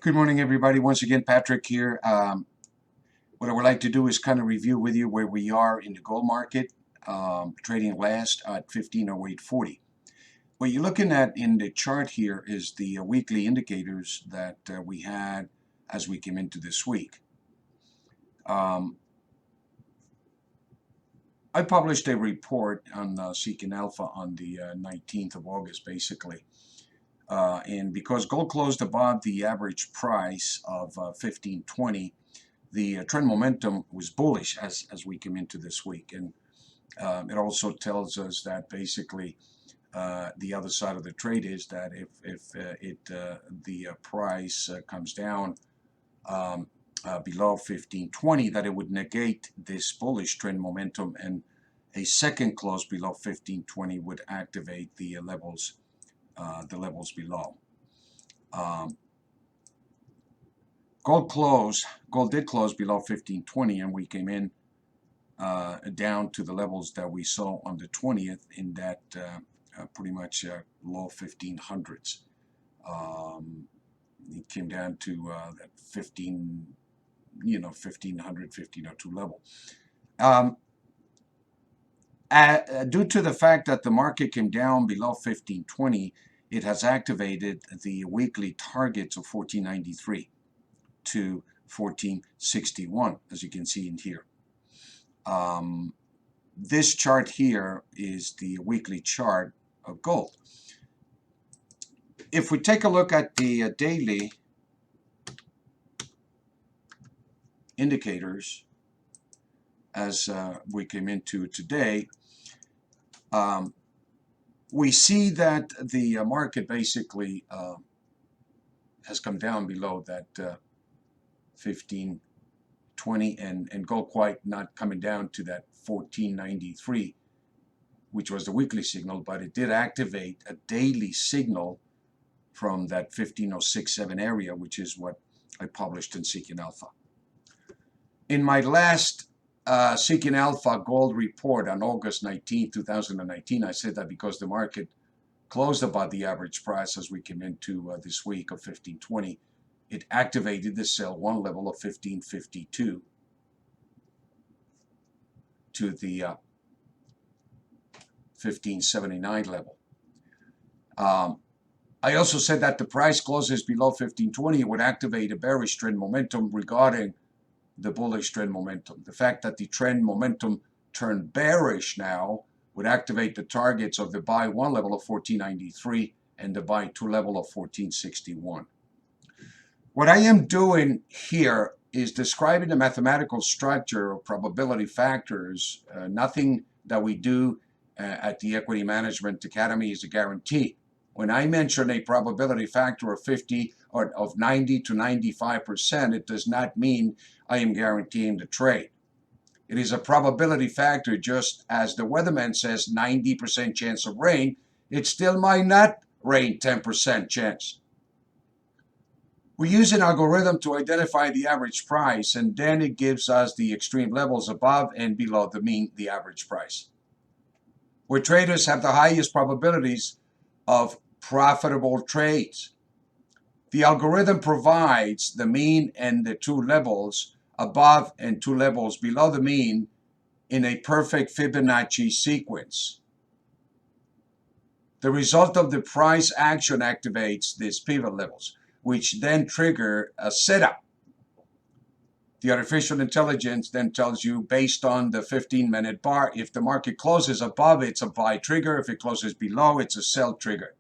Good morning, everybody. Once again, Patrick here. What I would like to do is kind of review with you where we are in the gold market, trading last at 1508.40. What you're looking at in the chart here is the weekly indicators that we had as we came into this week. I published a report on Seeking Alpha on the 19th of August, basically. And because gold closed above the average price of 1520, the trend momentum was bullish as we came into this week. And it also tells us that basically the other side of the trade is that if the price comes down below 1520, that it would negate this bullish trend momentum, and a second close below 1520 would activate the levels below. Gold did close below 1520, and we came in down to the levels that we saw on the 20th in that pretty much low 1500s. It came down to that 1500, 1502 level. Due to the fact that the market came down below 1520, it has activated the weekly targets of 1493 to 1461, as you can see in here. This chart here is the weekly chart of gold. If we take a look at the daily indicators as we came into today, we see that the market basically has come down below that 1520 and gold quite not coming down to that 1493, which was the weekly signal, but it did activate a daily signal from that 15067 area, which is what I published in Seeking Alpha. In my last Seeking Alpha gold report on August 19, 2019, I said that because the market closed above the average price as we came into this week of 1520, it activated the sell one level of 1552 to the 1579 level. I also said that the price closes below 1520, it would activate a bearish trend momentum regarding the bullish trend momentum. The fact that the trend momentum turned bearish now would activate the targets of the buy one level of 1493 and the buy two level of 1461. What I am doing here is describing the mathematical structure of probability factors. Nothing that we do at the Equity Management Academy is a guarantee. When I mention a probability factor of 50 or of 90 to 95%, it does not mean I am guaranteeing the trade. It is a probability factor, just as the weatherman says 90% chance of rain, it still might not rain 10% chance. We use an algorithm to identify the average price, and then it gives us the extreme levels above and below the mean, the average price. Where traders have the highest probabilities of profitable trades. The algorithm provides the mean and the two levels above and two levels below the mean in a perfect Fibonacci sequence. The result of the price action activates these pivot levels, which then trigger a setup. The artificial intelligence then tells you, based on the 15-minute bar, if the market closes above, it's a buy trigger. If it closes below, it's a sell trigger.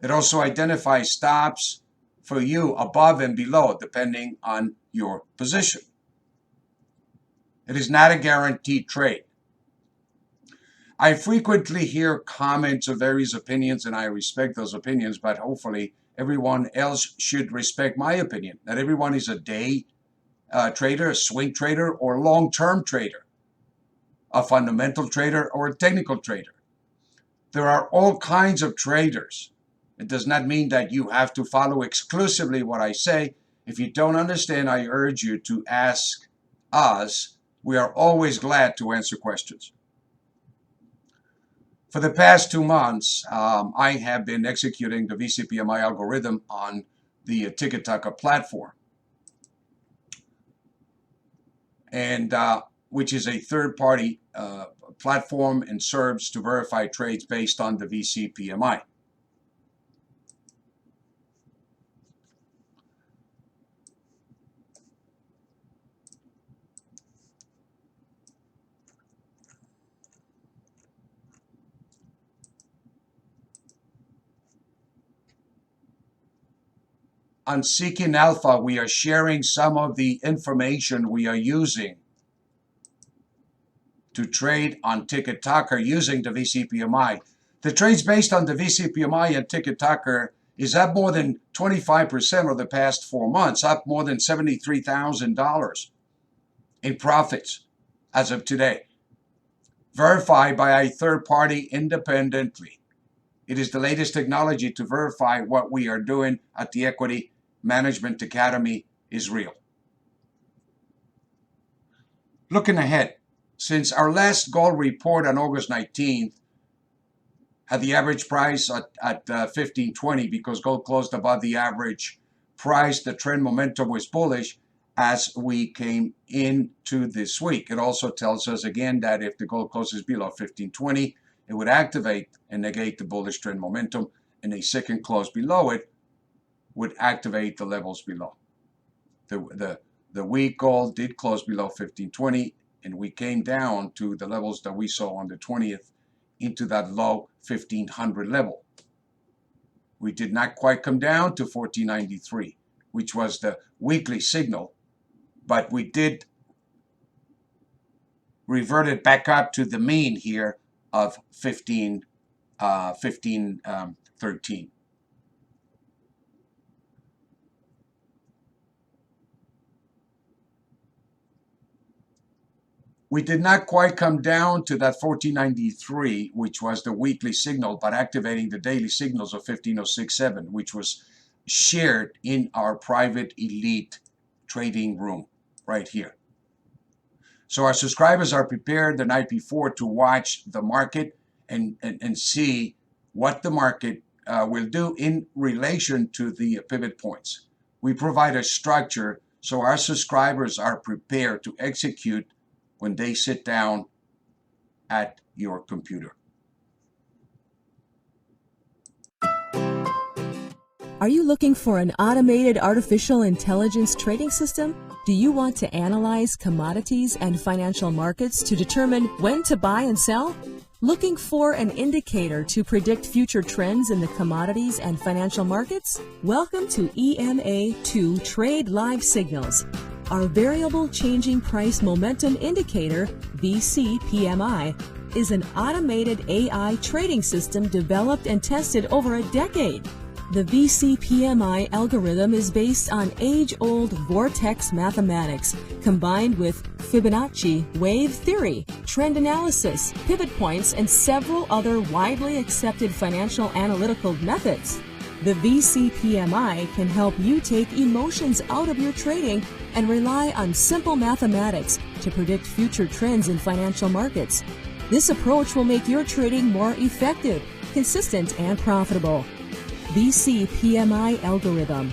It also identifies stops for you above and below, depending on your position. It is not a guaranteed trade. I frequently hear comments of various opinions, and I respect those opinions, but hopefully everyone else should respect my opinion. Not everyone is a day trader, a swing trader, or long-term trader, a fundamental trader, or a technical trader. There are all kinds of traders. It does not mean that you have to follow exclusively what I say. If you don't understand, I urge you to ask us. We are always glad to answer questions. For the past 2 months, I have been executing the VCPMI algorithm on the TikTok platform, and which is a third-party platform and serves to verify trades based on the VCPMI. On Seeking Alpha, we are sharing some of the information we are using to trade on TikTok using the VCPMI. The trades based on the VCPMI and TikTok is up more than 25% over the past 4 months, up more than $73,000 in profits as of today, verified by a third party independently. It is the latest technology to verify what we are doing at the Equity Management Academy is real. Looking ahead, since our last gold report on August 19th had the average price at 1520 because gold closed above the average price, the trend momentum was bullish as we came into this week. It also tells us again that if the gold closes below 1520, it would activate and negate the bullish trend momentum, and a second close below it would activate the levels below. The week gold did close below 1520, and we came down to the levels that we saw on the 20th into that low 1500 level. We did not quite come down to 1493, which was the weekly signal, but we did revert it back up to the mean here of 1513. We did not quite come down to that 1493, which was the weekly signal, but activating the daily signals of 15067, which was shared in our private elite trading room right here. So our subscribers are prepared the night before to watch the market and see what the market will do in relation to the pivot points. We provide a structure so our subscribers are prepared to execute when they sit down at your computer. Are you looking for an automated artificial intelligence trading system? Do you want to analyze commodities and financial markets to determine when to buy and sell? Looking for an indicator to predict future trends in the commodities and financial markets? Welcome to EMA2 Trade Live Signals. Our Variable Changing Price Momentum Indicator, VCPMI, is an automated AI trading system developed and tested over a decade. The VCPMI algorithm is based on age-old vortex mathematics combined with Fibonacci wave theory, trend analysis, pivot points, and several other widely accepted financial analytical methods. The VCPMI can help you take emotions out of your trading and rely on simple mathematics to predict future trends in financial markets. This approach will make your trading more effective, consistent, and profitable. VCPMI algorithm.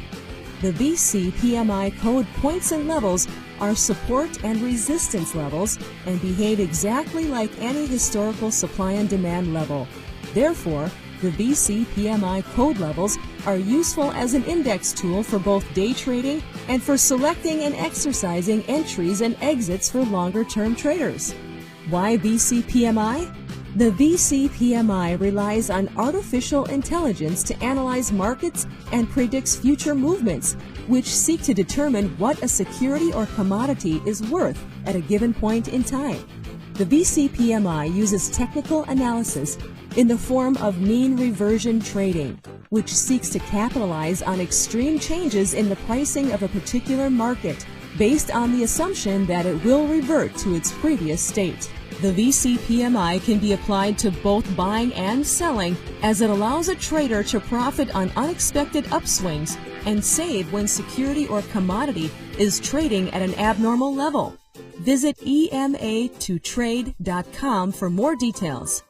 The VCPMI code points and levels are support and resistance levels and behave exactly like any historical supply and demand level. Therefore, the VCPMI code levels are useful as an index tool for both day trading and for selecting and exercising entries and exits for longer-term traders. Why VCPMI? The VCPMI relies on artificial intelligence to analyze markets and predicts future movements, which seek to determine what a security or commodity is worth at a given point in time. The VCPMI uses technical analysis in the form of mean reversion trading, which seeks to capitalize on extreme changes in the pricing of a particular market based on the assumption that it will revert to its previous state. The VCPMI can be applied to both buying and selling, as it allows a trader to profit on unexpected upswings and save when security or commodity is trading at an abnormal level. Visit EMA2trade.com for more details.